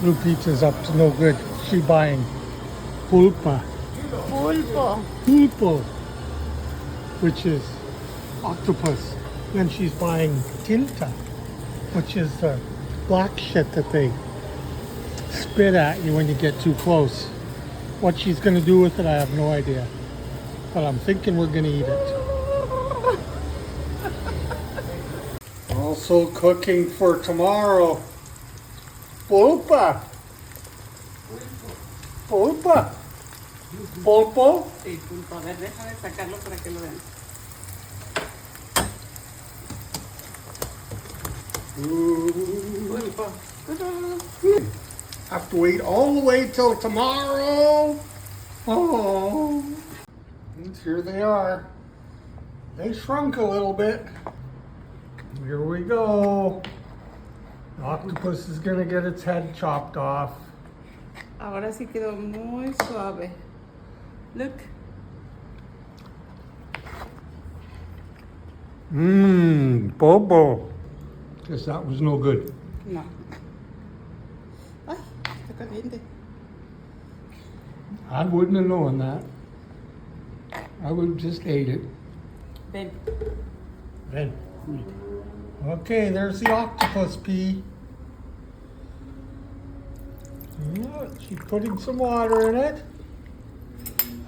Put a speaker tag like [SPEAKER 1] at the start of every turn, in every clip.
[SPEAKER 1] Lupita's up to no good. She's buying pulpa.
[SPEAKER 2] Pulpo.
[SPEAKER 1] Pulpo, which is octopus. Then she's buying tinta, which is the black shit that they spit at you when you get too close. What she's going to do with it, I have no idea. But I'm thinking we're going to eat it. Also cooking for tomorrow. Pulpa. Pulpa. Pulpo.
[SPEAKER 2] Sí, pulpo. A ver, déjame sacarlo para que lo vean. Pulpo.
[SPEAKER 1] Have to wait all the way till tomorrow. Oh. And here they are. They shrunk a little bit. Here we go. The octopus is gonna get its head chopped off.
[SPEAKER 2] Ahora sí quedó muy suave. Look.
[SPEAKER 1] Bobo. Guess that was no good.
[SPEAKER 2] No. Ay, está caliente.
[SPEAKER 1] I wouldn't have known that. I would have just ate it.
[SPEAKER 2] Ven.
[SPEAKER 1] Then. Okay, there's the octopus pea. Yeah, she's putting some water in it.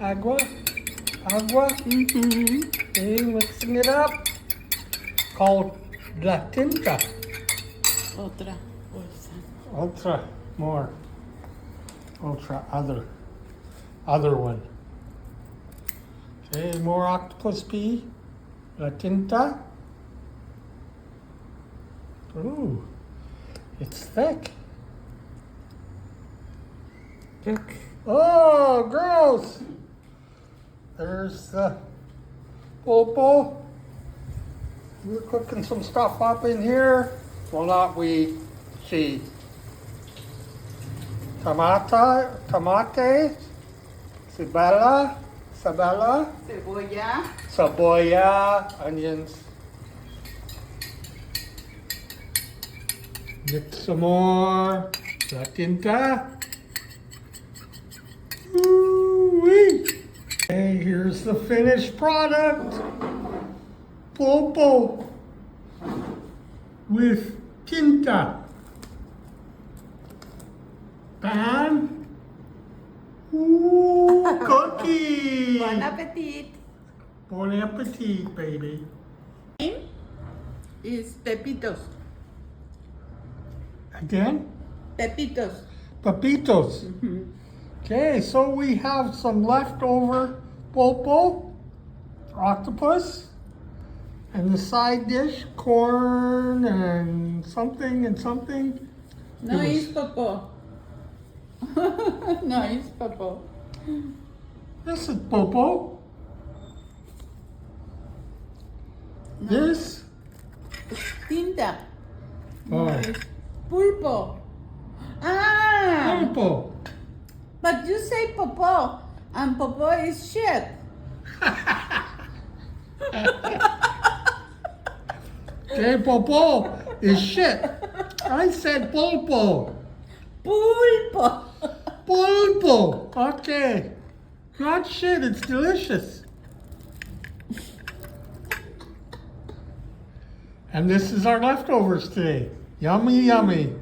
[SPEAKER 1] Agua. Okay, mixing it up. Called la tinta.
[SPEAKER 2] Otra bolsa.
[SPEAKER 1] Ultra, more. Ultra, other one. Okay, more octopus pea. La tinta. Ooh, it's thick.
[SPEAKER 2] Look.
[SPEAKER 1] Oh, gross. There's the pulpo. We're cooking some stuff up in here. Well, not we, she. Tomate, cebolla, cebolla, onions. Mix some more. La tinta. Ooh-wee. Okay, here's the finished product. Pulpo with tinta. Pan. Ooh, cookie.
[SPEAKER 2] Bon appetit.
[SPEAKER 1] Bon appetit, baby.
[SPEAKER 2] Name is Pepitos.
[SPEAKER 1] Again?
[SPEAKER 2] Pepitos.
[SPEAKER 1] Papitos. Okay, so we have some leftover pulpo, octopus, and the side dish, corn and something and something.
[SPEAKER 2] No
[SPEAKER 1] It was-
[SPEAKER 2] is popo. No is popo.
[SPEAKER 1] This is pulpo.
[SPEAKER 2] No.
[SPEAKER 1] This,
[SPEAKER 2] Tinta. No
[SPEAKER 1] oh,
[SPEAKER 2] es pulpo. Ah!
[SPEAKER 1] pulpo.
[SPEAKER 2] But you say popo, and popo is shit.
[SPEAKER 1] Okay, pulpo is shit. I said pulpo.
[SPEAKER 2] Pulpo.
[SPEAKER 1] Pulpo. Okay. Not shit, it's delicious. And this is our leftovers today. Yummy, yummy.